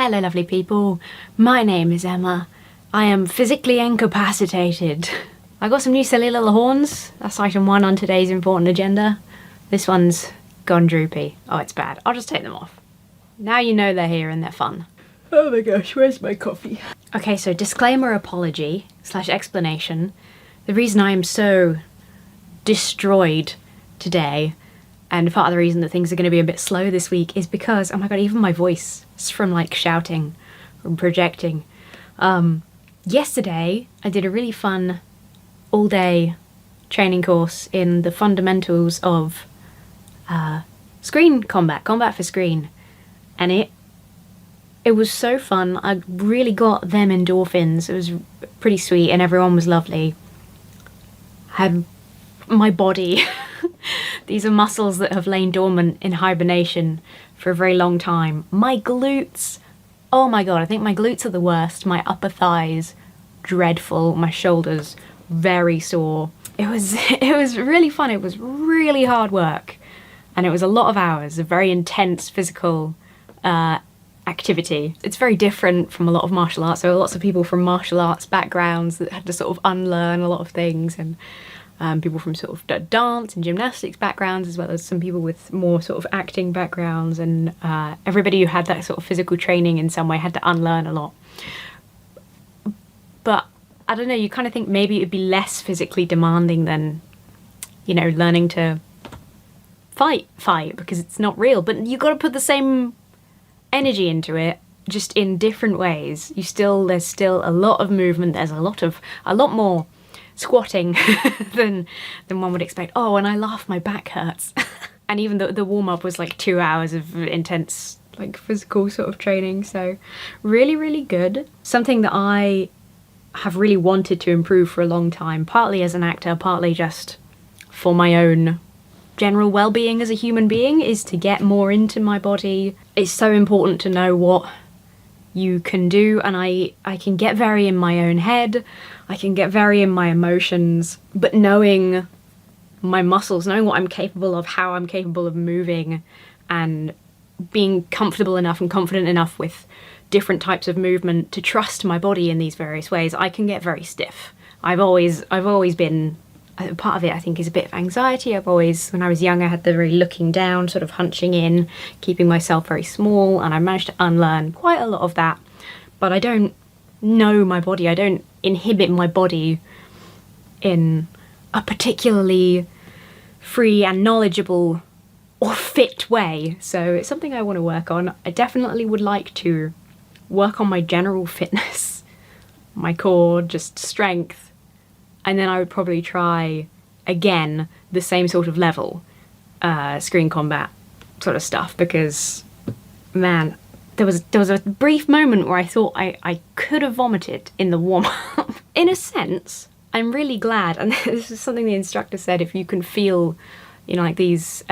Hello lovely people, my name is Emma. I am physically incapacitated. I got some new silly little horns. That's item 1 on today's important agenda. This one's gone droopy. Oh, it's bad. I'll just take them off. Now you know they're here and they're fun. Oh my gosh, where's my coffee? Okay, so disclaimer apology / explanation. The reason I am so destroyed today, and part of the reason that things are going to be a bit slow this week, is because, oh my god, even my voice is from like shouting, from projecting. Yesterday I did a really fun all-day training course in the fundamentals of screen combat for screen, and it was so fun. I really got them endorphins. It was pretty sweet and everyone was lovely. Had my body these are muscles that have lain dormant in hibernation for a very long time. My glutes, oh my god, I think my glutes are the worst. My upper thighs, dreadful. My shoulders, very sore. It was really fun. It was really hard work, and it was a lot of hours of very intense physical activity. It's very different from a lot of martial arts. There were lots of people from martial arts backgrounds that had to sort of unlearn a lot of things, and people from sort of dance and gymnastics backgrounds, as well as some people with more sort of acting backgrounds, and everybody who had that sort of physical training in some way had to unlearn a lot. But I don't know, you kind of think maybe it'd be less physically demanding than, you know, learning to fight because it's not real, but you got to put the same energy into it, just in different ways. There's still a lot of movement. There's a lot more squatting than one would expect. Oh, and I laugh, my back hurts. And even the warm-up was like 2 hours of intense like physical sort of training, so really, really good. Something that I have really wanted to improve for a long time, partly as an actor, partly just for my own general well-being as a human being, is to get more into my body. It's so important to know what you can do, and I can get very in my own head, I can get very in my emotions, but knowing my muscles, knowing what I'm capable of, how I'm capable of moving, and being comfortable enough and confident enough with different types of movement to trust my body in these various ways, I can get very stiff. I've always been, part of it I think is a bit of anxiety. When I was young, I had the very looking down, sort of hunching in, keeping myself very small, and I managed to unlearn quite a lot of that. But I don't know my body, I don't inhibit my body in a particularly free and knowledgeable or fit way. So it's something I want to work on. I definitely would like to work on my general fitness, my core, just strength, and then I would probably try again the same sort of level screen combat sort of stuff, because man, there was a brief moment where I thought I could have vomited in the warm-up. In a sense, I'm really glad, and this is something the instructor said, if you can feel, you know, like these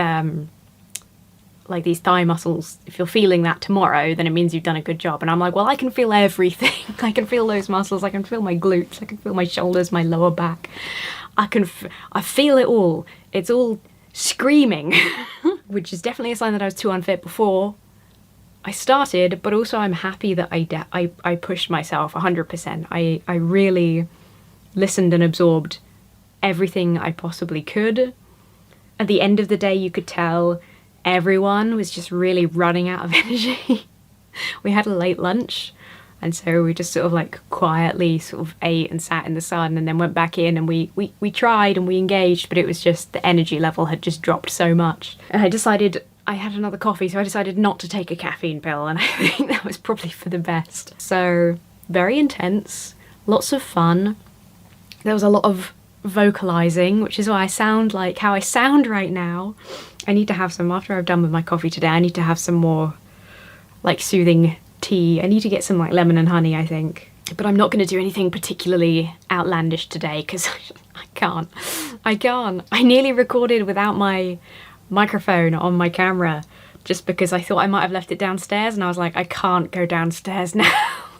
thigh muscles, if you're feeling that tomorrow, then it means you've done a good job. And I'm like, well, I can feel everything. I can feel those muscles, I can feel my glutes, I can feel my shoulders, my lower back. I feel it all. It's all screaming, which is definitely a sign that I was too unfit before I started, but also I'm happy that I pushed myself 100%. I really listened and absorbed everything I possibly could. At the end of the day, you could tell everyone was just really running out of energy. We had a late lunch, and so we just sort of like quietly sort of ate and sat in the sun, and then went back in, and we tried and we engaged, but it was just the energy level had just dropped so much. And I had another coffee, so I decided not to take a caffeine pill, and I think that was probably for the best. So very intense, lots of fun. There was a lot of vocalizing, which is why I sound like how I sound right now. I need to have some, after I've done with my coffee today, I need to have some more like soothing tea. I need to get some like lemon and honey, I think. But I'm not going to do anything particularly outlandish today, because I can't. I nearly recorded without my microphone on my camera, just because I thought I might have left it downstairs, and I was like, I can't go downstairs now.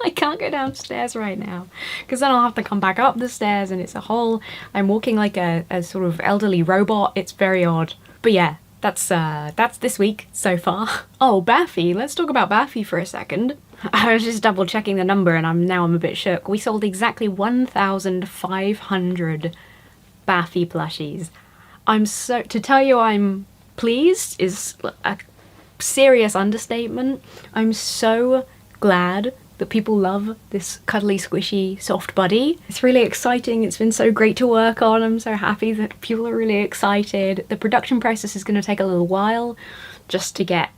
I can't go downstairs right now, because then I'll have to come back up the stairs, and it's a whole, I'm walking like a sort of elderly robot. It's very odd. But yeah, that's this week so far. Oh, Baphy, let's talk about Baphy for a second. I was just double checking the number and I'm a bit shook. We sold exactly 1,500 Baphy plushies. To tell you I'm pleased is a serious understatement. I'm so glad that people love this cuddly, squishy, soft buddy. It's really exciting. It's been so great to work on. I'm so happy that people are really excited. The production process is going to take a little while just to get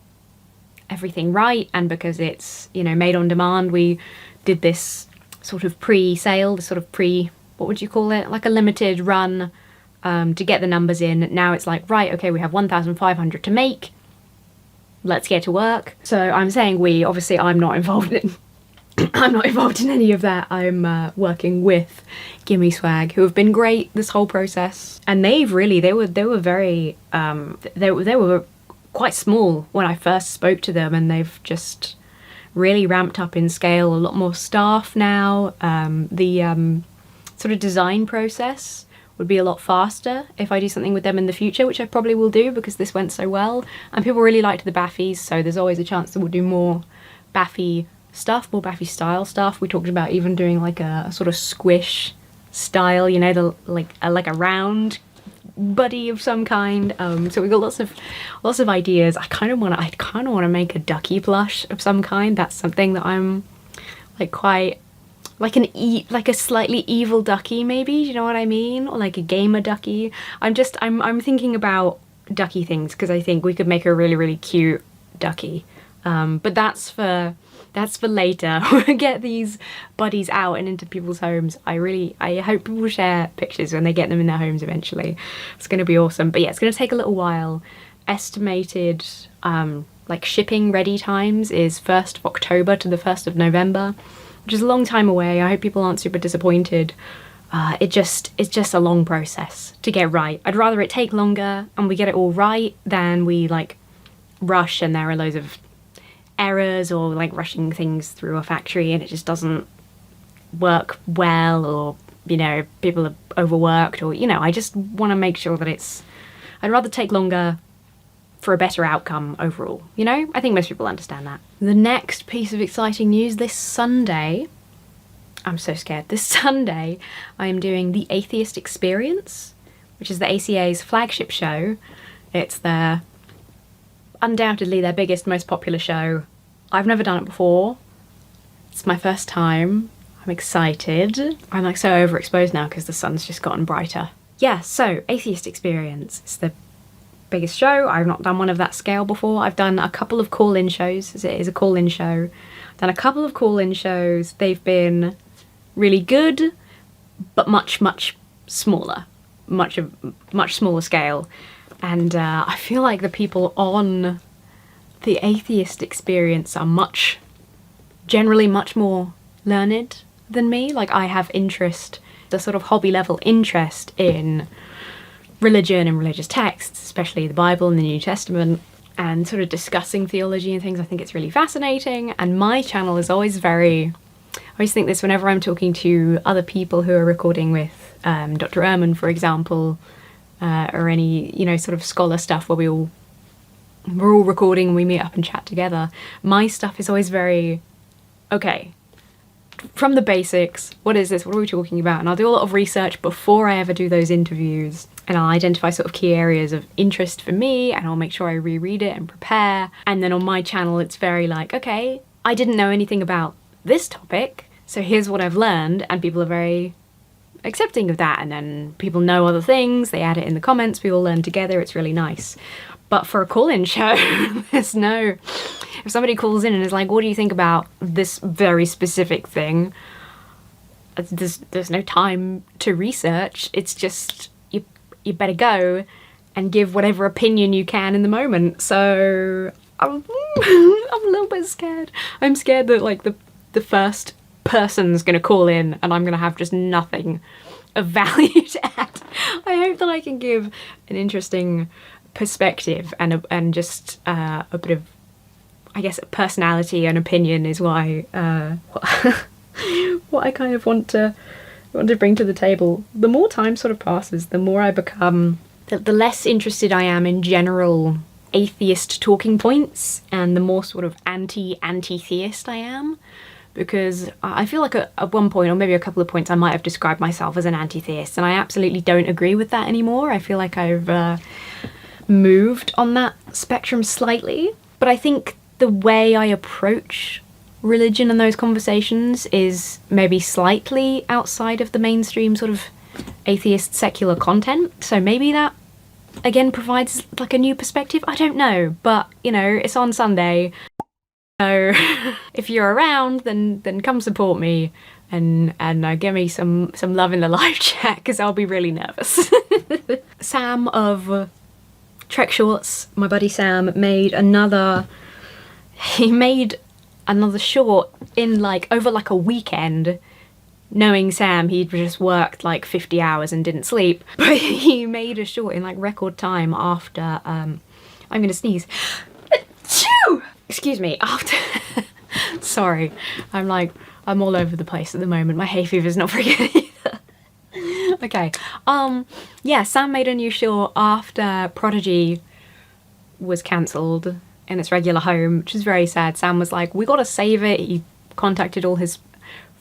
everything right, and because it's, you know, made on demand, we did this sort of pre-sale, what would you call it? Like a limited run to get the numbers in. Now it's like, right, okay, we have 1,500 to make. Let's get to work. So I'm saying obviously I'm not involved in any of that. I'm working with Gimme Swag, who have been great this whole process. And they were very, they were quite small when I first spoke to them, and they've just really ramped up in scale. A lot more staff now. The sort of design process would be a lot faster if I do something with them in the future, which I probably will do because this went so well. And people really liked the Baphies, so there's always a chance that we'll do more Baphy stuff, more Baphy style stuff. We talked about even doing like a sort of squish style, you know, like a round buddy of some kind. So we've got lots of ideas. I kind of want to make a ducky plush of some kind. That's something that I'm like quite like like a slightly evil ducky, maybe, you know what I mean, or like a gamer ducky. I'm thinking about ducky things because I think we could make a really, really cute ducky. But that's for later. We'll get these buddies out and into people's homes. I hope people share pictures when they get them in their homes eventually. It's going to be awesome. But yeah, it's going to take a little while. Estimated like shipping ready times is 1st of October to the 1st of November, which is a long time away. I hope people aren't super disappointed. It's just a long process to get right. I'd rather it take longer and we get it all right than we like rush and there are loads of errors, or like rushing things through a factory and it just doesn't work well, or, you know, people are overworked, or, you know, I just want to make sure that I'd rather take longer for a better outcome overall, you know? I think most people understand that. The next piece of exciting news this Sunday, I'm so scared, this Sunday I am doing the Atheist Experience, which is the ACA's flagship show. It's undoubtedly their biggest, most popular show. I've never done it before. It's my first time. I'm excited. I'm like so overexposed now because the sun's just gotten brighter. Yeah, so Atheist Experience. It's the biggest show. I've not done one of that scale before. I've done a couple of call-in shows, as it is a call-in show. I've done a couple of call-in shows. They've been really good, but much, much smaller. Much smaller scale. And I feel like the people on the Atheist Experience are generally much more learned than me. Like, I have interest, the sort of hobby level interest in religion and religious texts, especially the Bible and the New Testament, and sort of discussing theology and things. I think it's really fascinating. And my channel is always I always think this whenever I'm talking to other people who are recording with Dr. Ehrman, for example, or any, you know, sort of scholar stuff where we're all recording and we meet up and chat together. My stuff is always very, okay, from the basics, what is this, what are we talking about? And I'll do a lot of research before I ever do those interviews, and I'll identify sort of key areas of interest for me, and I'll make sure I reread it and prepare. And then on my channel it's very like, okay, I didn't know anything about this topic, so here's what I've learned, and people are very accepting of that, and then people know other things, they add it in the comments, we all learn together, it's really nice. But for a call-in show, if somebody calls in and is like, what do you think about this very specific thing? There's no time to research, it's just, you better go and give whatever opinion you can in the moment. So I'm a little bit scared. I'm scared that like the first person's gonna call in and I'm gonna have just nothing of value to add. I hope that I can give an interesting perspective and just a bit of, I guess, personality and opinion is why what I kind of want to bring to the table. The more time sort of passes, the more I become the less interested I am in general atheist talking points, and the more sort of anti-theist I am, because I feel like at one point, or maybe a couple of points, I might have described myself as an anti-theist, and I absolutely don't agree with that anymore. I feel like I've moved on that spectrum slightly, but I think the way I approach religion and those conversations is maybe slightly outside of the mainstream sort of atheist secular content, so maybe that again provides like a new perspective. I don't know, but you know, it's on Sunday, so if you're around, then come support me and give me some love in the live chat, because I'll be really nervous. Sam of Trek Shorts, my buddy Sam, made another short in like over like a weekend. Knowing Sam, he'd just worked like 50 hours and didn't sleep, but he made a short in like record time after, I'm gonna sneeze. Achoo! Excuse me, after, sorry, I'm all over the place at the moment. My hay fever's not very good either. Okay, yeah, Sam made a new short after Prodigy was cancelled in its regular home, which is very sad. Sam was like, we gotta save it. He contacted all his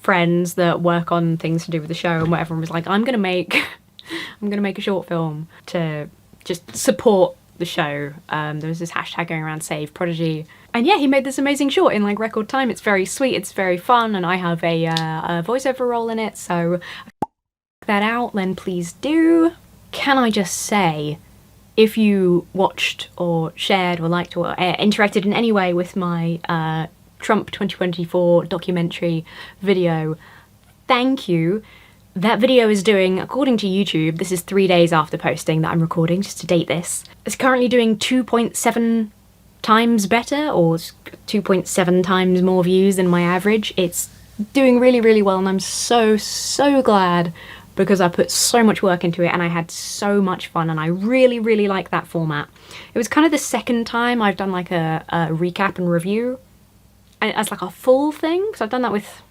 friends that work on things to do with the show and whatever, and was like, I'm gonna make a short film to just support the show. There was this hashtag going around, Save Prodigy, and yeah, he made this amazing short in like record time. It's very sweet, it's very fun, and I have a voiceover role in it, so check that out, then please do. Can I just say, if you watched or shared or liked or interacted in any way with my Trump 2024 documentary video, thank you. That video is doing, according to YouTube, this is 3 days after posting that I'm recording, just to date this, it's currently doing 2.7 times better, or 2.7 times more views than my average. It's doing really, really well, and I'm so glad, because I put so much work into it and I had so much fun, and I really, really like that format. It was kind of the second time I've done like a recap and review as like a full thing, because I've done that with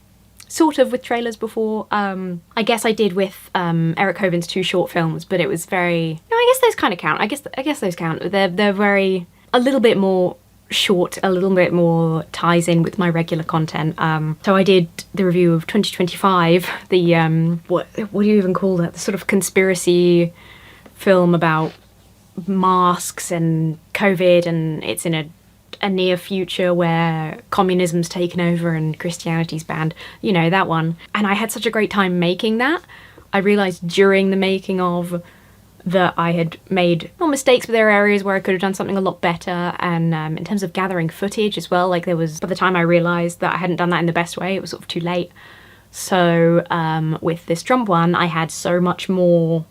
sort of with trailers before. I guess I did with Eric Hoven's 2 short films, but it was very, no, I guess those kind of count. I guess those count. They're very, a little bit more short, a little bit more ties in with my regular content. So I did the review of 2025, the what do you even call that? The sort of conspiracy film about masks and COVID, and it's in a near future where communism's taken over and Christianity's banned, you know, that one. And I had such a great time making that. I realised during the making of that I had made not mistakes, but there were areas where I could have done something a lot better. And in terms of gathering footage as well, like there was, by the time I realised that I hadn't done that in the best way, it was sort of too late. So with this Trump one, I had so much more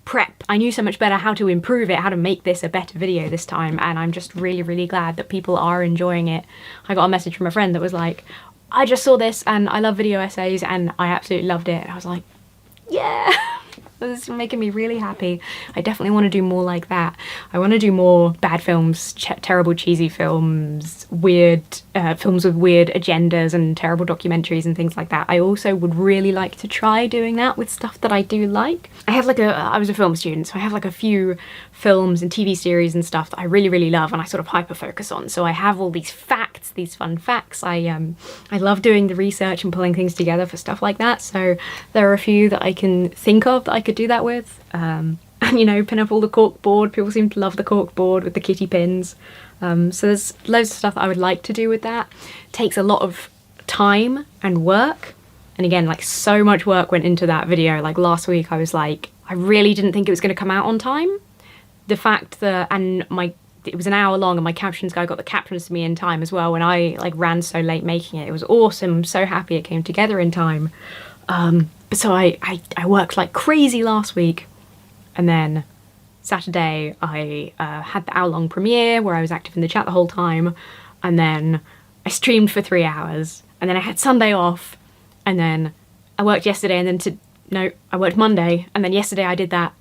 prep. I knew so much better how to improve it, how to make this a better video this time, and I'm just really, really glad that people are enjoying it. I got a message from a friend that was like, I just saw this and I love video essays and I absolutely loved it. And I was like, yeah. This is making me really happy. I definitely want to do more like that. I want to do more bad films, terrible cheesy films, weird films with weird agendas and terrible documentaries and things like that. I also would really like to try doing that with stuff that I do like. I have like I was a film student, so I have like a few films and TV series and stuff that I really, really love and I sort of hyper focus on. So I have all these facts, these fun facts. I love doing the research and pulling things together for stuff like that. So there are a few that I can think of that I could do that with. And you know, pin up all the cork board. People seem to love the cork board with the kitty pins. So there's loads of stuff that I would like to do with that. It takes a lot of time and work. And again, like so much work went into that video. Like last week I was like, I really didn't think it was going to come out on time. The fact that, and it was an hour long and my captions guy got the captions to me in time as well when I like ran so late making it. It was awesome. I'm so happy it came together in time. So I worked like crazy last week, and then Saturday I had the hour-long premiere where I was active in the chat the whole time, and then I streamed for 3 hours, and then I had Sunday off, and then I worked yesterday, and then I worked Monday, and then yesterday I did that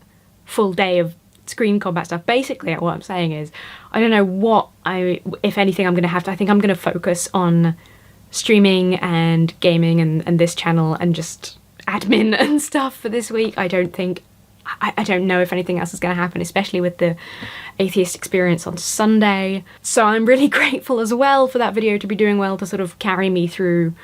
full day of screen combat stuff. Basically, what I'm saying is, I don't know what if anything, I'm going to have to, I think I'm going to focus on streaming and gaming and this channel and just admin and stuff for this week. I don't think I don't know if anything else is going to happen, especially with the Atheist Experience on Sunday. So I'm really grateful as well for that video to be doing well, to sort of carry me through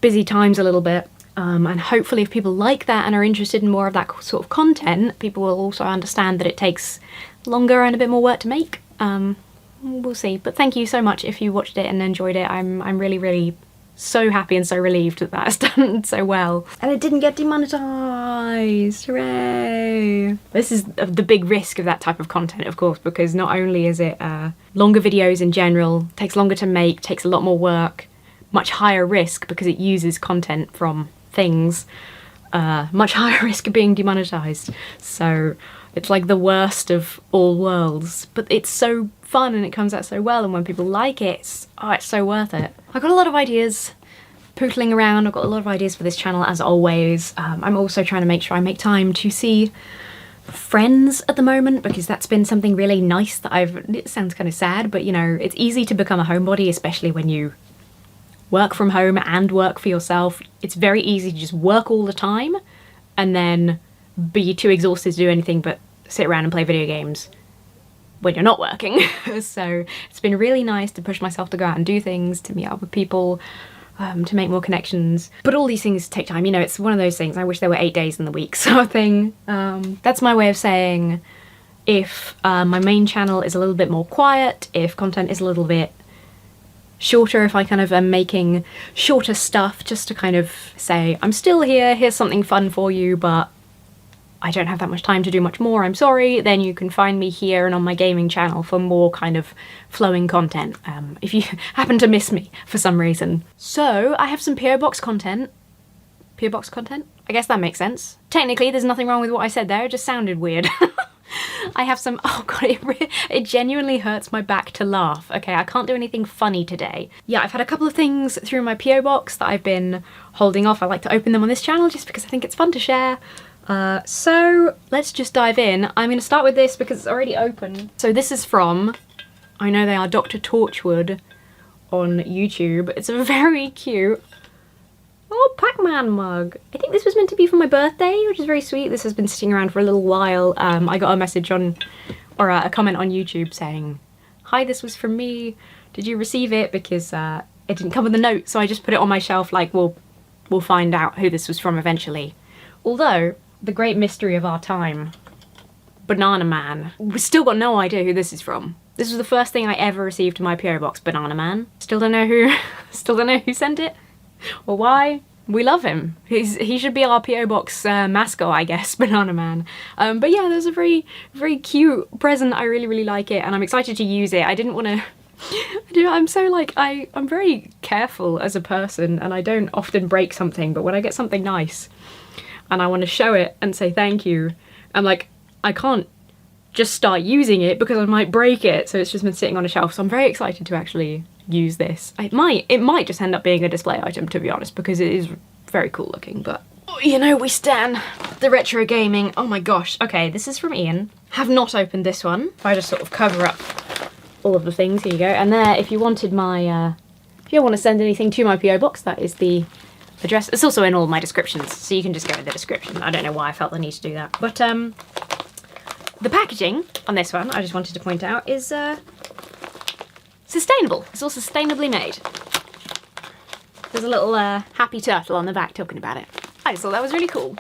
busy times a little bit. And hopefully if people like that and are interested in more of that sort of content, people will also understand that it takes longer and a bit more work to make. We'll see. But thank you so much if you watched it and enjoyed it. I'm really, really so happy and so relieved that that's done so well. And it didn't get demonetized. Hooray! This is the big risk of that type of content, of course, because not only is it longer videos in general, takes longer to make, takes a lot more work, much higher risk because it uses content from things, much higher risk of being demonetized. So it's like the worst of all worlds, but it's so fun and it comes out so well, and when people like it, it's so worth it. I've got a lot of ideas pootling around. I've got a lot of ideas for this channel as always. I'm also trying to make sure I make time to see friends at the moment, because that's been something really nice that it sounds kind of sad, but you know, it's easy to become a homebody, especially when you work from home and work for yourself. It's very easy to just work all the time and then be too exhausted to do anything but sit around and play video games when you're not working. So it's been really nice to push myself to go out and do things, to meet up with people, to make more connections. But all these things take time, you know, it's one of those things, I wish there were 8 days in the week sort of thing. That's my way of saying if my main channel is a little bit more quiet, if content is a little bit shorter, if I kind of am making shorter stuff just to kind of say, I'm still here, here's something fun for you, but I don't have that much time to do much more, I'm sorry, then you can find me here and on my gaming channel for more kind of flowing content, if you happen to miss me for some reason. So I have some PO Box content. PO Box content? I guess that makes sense. Technically there's nothing wrong with what I said there, it just sounded weird. I have some, oh god, it genuinely hurts my back to laugh. Okay, I can't do anything funny today. Yeah, I've had a couple of things through my PO Box that I've been holding off. I like to open them on this channel just because I think it's fun to share. So let's just dive in. I'm going to start with this because it's already open. So this is from, I know they are Dr. Torchwood on YouTube. It's a very cute, oh, Pac-Man mug. I think this was meant to be for my birthday, which is very sweet. This has been sitting around for a little while. I got a message on, or a comment on YouTube saying, hi, this was from me. Did you receive it? Because it didn't come with a note, so I just put it on my shelf like, we'll find out who this was from eventually. Although, the great mystery of our time, Banana Man. We've still got no idea who this is from. This was the first thing I ever received in my PO Box, Banana Man. Still don't know who sent it or why. We love him. He should be our PO Box mascot, I guess, Banana Man. But yeah, there's a very, very cute present. I really, really like it, and I'm excited to use it. I didn't want to. I'm so like, I'm very careful as a person, and I don't often break something, but when I get something nice and I want to show it and say thank you, I'm like, I can't just start using it because I might break it, so it's just been sitting on a shelf. So I'm very excited to actually use this. It might just end up being a display item, to be honest, because it is very cool looking, but you know, we stan the retro gaming. Oh my gosh. Okay, this is from Ian. Have not opened this one. If I just sort of cover up all of the things, here you go. And there, if you wanted my, if you want to send anything to my PO Box, that is the address. It's also in all my descriptions, so you can just go in the description. I don't know why I felt the need to do that. But the packaging on this one, I just wanted to point out, is sustainable. It's all sustainably made. There's a little happy turtle on the back talking about it. I just thought that was really cool.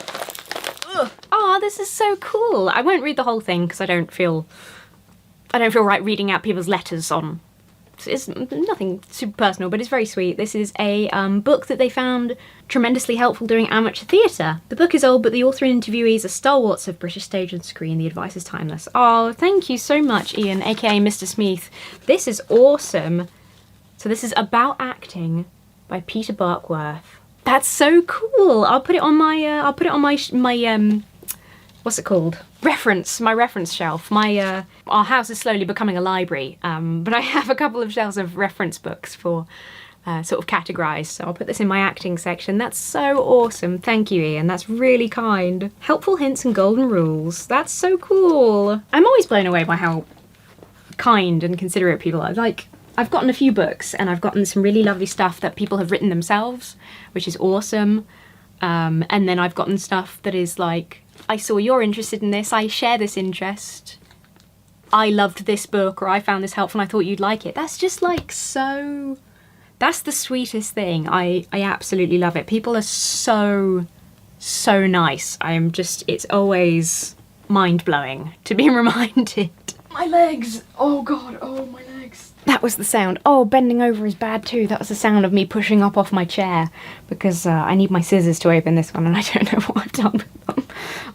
Oh, this is so cool. I won't read the whole thing because I don't feel right reading out people's letters on. It's nothing super personal, but it's very sweet. This is a book that they found tremendously helpful doing amateur theatre. The book is old, but the author and interviewees are stalwarts of British stage and screen. The advice is timeless. Oh, thank you so much, Ian, aka Mr. Smith. This is awesome. So this is About Acting by Peter Barkworth. That's so cool. I'll put it on my my what's it called? My reference shelf. Our house is slowly becoming a library, but I have a couple of shelves of reference books for sort of categorized, so I'll put this in my acting section. That's so awesome. Thank you, Ian. That's really kind. Helpful hints and golden rules. That's so cool. I'm always blown away by how kind and considerate people are. Like, I've gotten a few books and I've gotten some really lovely stuff that people have written themselves, which is awesome. And then I've gotten stuff that is like, I saw you're interested in this, I share this interest, I loved this book, or I found this helpful and I thought you'd like it. That's just like so, that's the sweetest thing. I absolutely love it. People are so nice. It's always mind-blowing to be reminded. My legs! Oh god, oh my legs. That was the sound. Oh, bending over is bad too. That was the sound of me pushing up off my chair because I need my scissors to open this one and I don't know what I've done with them.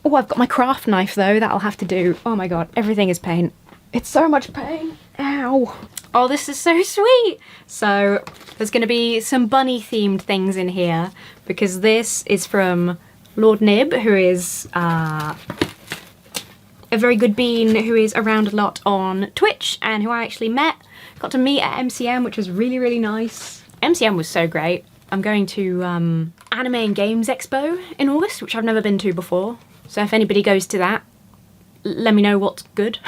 Oh, I've got my craft knife though. That'll have to do. Oh my god, everything is pain. It's so much pain. Ow. Oh, this is so sweet. So there's going to be some bunny themed things in here because this is from Lord Nib, who is a very good bean who is around a lot on Twitch and who I actually met. Got to meet at MCM, which was really, really nice. MCM was so great. I'm going to Anime and Games Expo in August, which I've never been to before. So if anybody goes to that, let me know what's good.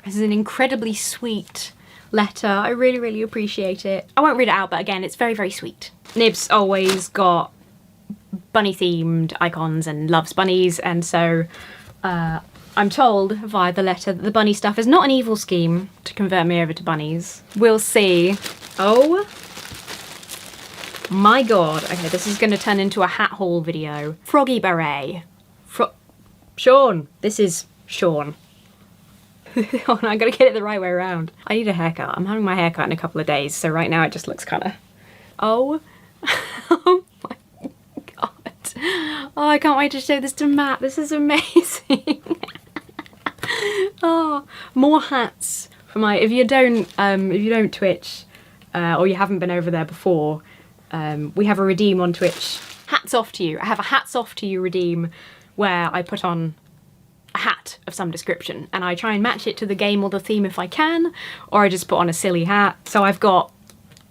This is an incredibly sweet letter. I really, really appreciate it. I won't read it out, but again, it's very, very sweet. Nib's always got bunny themed icons and loves bunnies, and so I'm told via the letter that the bunny stuff is not an evil scheme to convert me over to bunnies. We'll see. Oh my god. Okay, this is going to turn into a hat haul video. Froggy beret. Sean. This is Sean. Oh no, I gotta get it the right way around. I need a haircut. I'm having my haircut in a couple of days, so right now it just looks kind of... Oh. Oh my god. Oh, I can't wait to show this to Matt. This is amazing. Oh, more hats for my... If you don't Twitch, or you haven't been over there before, we have a redeem on Twitch. Hats off to you. I have a hats off to you redeem where I put on a hat of some description and I try and match it to the game or the theme if I can, or I just put on a silly hat. So I've got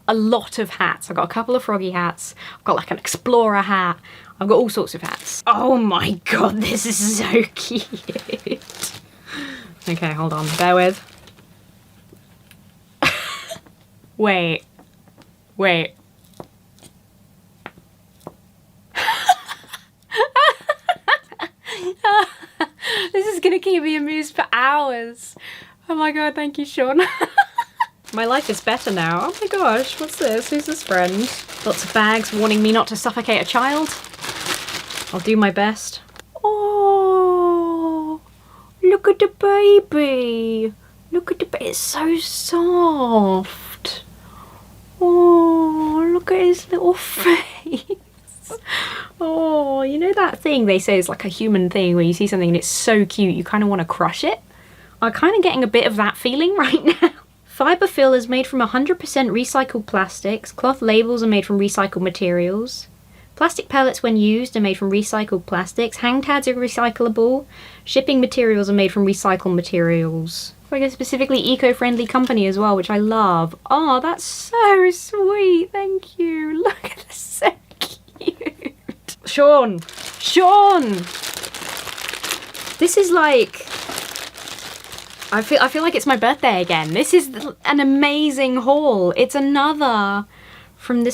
a lot of hats. I've got a couple of froggy hats. I've got like an explorer hat. I've got all sorts of hats. Oh my god, this is so cute. Okay, hold on, bear with. Wait. This is gonna keep me amused for hours. Oh my god, thank you, Sean. My life is better now. Oh my gosh, what's this? Who's this friend? Lots of bags warning me not to suffocate a child. I'll do my best. Oh, look at the baby. Look at the baby, it's so soft. Oh, look at his little face. Oh, you know that thing they say is like a human thing where you see something and it's so cute you kind of want to crush it? I'm kind of getting a bit of that feeling right now. Fibre fill is made from 100% recycled plastics. Cloth labels are made from recycled materials. Plastic pellets when used are made from recycled plastics. Hang tags are recyclable. Shipping materials are made from recycled materials. Like a specifically eco-friendly company as well, which I love. Oh, that's so sweet. Thank you. Look at this, so cute. Sean! This is like... I feel like it's my birthday again. This is an amazing haul. It's another from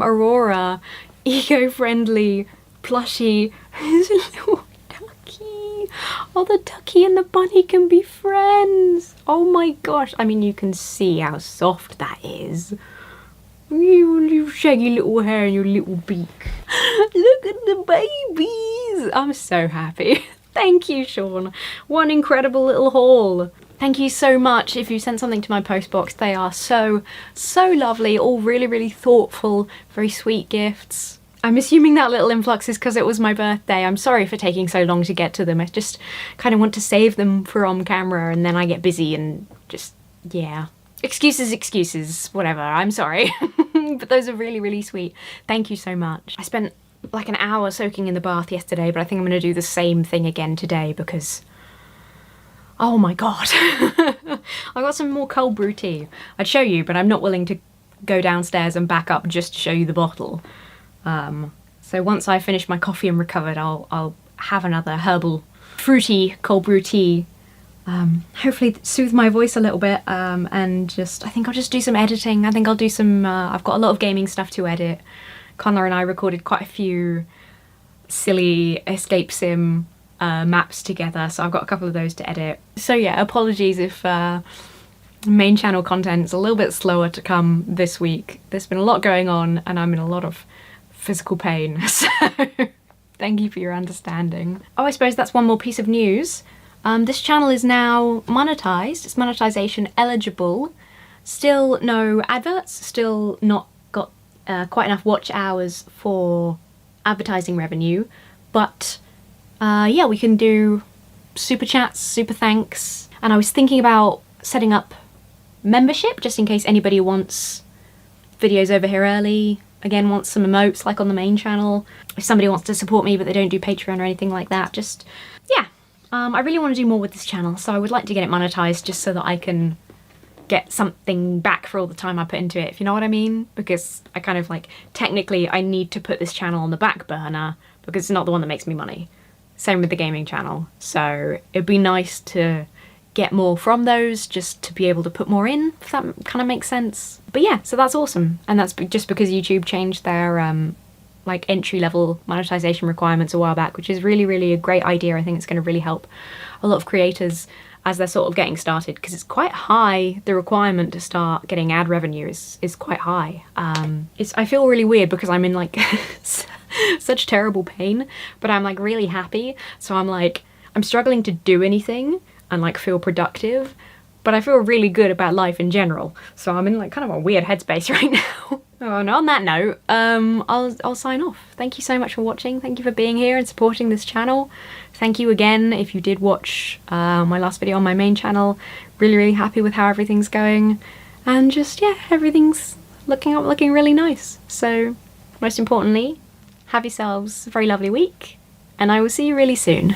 Aurora. Eco-friendly plushie. There's a little ducky. Oh, the ducky and the bunny can be friends. Oh my gosh. I mean, you can see how soft that is. You shaggy little hair and your little beak. Look at the babies. I'm so happy. Thank you, Sean. What an incredible little haul. Thank you so much if you sent something to my postbox. They are so lovely. All really, really thoughtful, very sweet gifts. I'm assuming that little influx is because it was my birthday. I'm sorry for taking so long to get to them. I just kind of want to save them for on camera and then I get busy and just, yeah. Excuses, whatever. I'm sorry. But those are really, really sweet. Thank you so much. I spent like an hour soaking in the bath yesterday, but I think I'm going to do the same thing again today because... Oh my god. I got some more cold brew tea. I'd show you, but I'm not willing to go downstairs and back up just to show you the bottle. So once I finish my coffee and recovered, I'll have another herbal, fruity cold brew tea. Hopefully soothe my voice a little bit, and I think I'll just do some editing. I think I'll do some, I've got a lot of gaming stuff to edit. Connor and I recorded quite a few silly escape sim maps together, so I've got a couple of those to edit. So yeah, apologies if main channel content's a little bit slower to come this week. There's been a lot going on and I'm in a lot of physical pain, so thank you for your understanding. Oh, I suppose that's one more piece of news. This channel is now monetized. It's monetization eligible. Still no adverts, still not got quite enough watch hours for advertising revenue, but yeah, we can do super chats, super thanks, and I was thinking about setting up membership just in case anybody wants videos over here early, again wants some emotes like on the main channel, if somebody wants to support me but they don't do Patreon or anything like that. Just, yeah, I really want to do more with this channel, so I would like to get it monetized just so that I can get something back for all the time I put into it, if you know what I mean, because I kind of like, technically I need to put this channel on the back burner because it's not the one that makes me money. Same with the gaming channel, so it'd be nice to get more from those just to be able to put more in, if that kind of makes sense. But yeah, so that's awesome, and that's just because YouTube changed their like entry-level monetization requirements a while back, which is really a great idea. I think it's going to really help a lot of creators as they're sort of getting started, because it's quite high. The requirement to start getting ad revenue is quite high. I feel really weird because I'm in like such terrible pain, but I'm like really happy, so I'm like, I'm struggling to do anything and like feel productive, but I feel really good about life in general, so I'm in like kind of a weird headspace right now. Oh, and on that note, I'll sign off. Thank you so much for watching. Thank you for being here and supporting this channel. Thank you again if you did watch my last video on my main channel. Really happy with how everything's going, and just, yeah, everything's looking really nice. So most importantly, have yourselves a very lovely week, and I will see you really soon.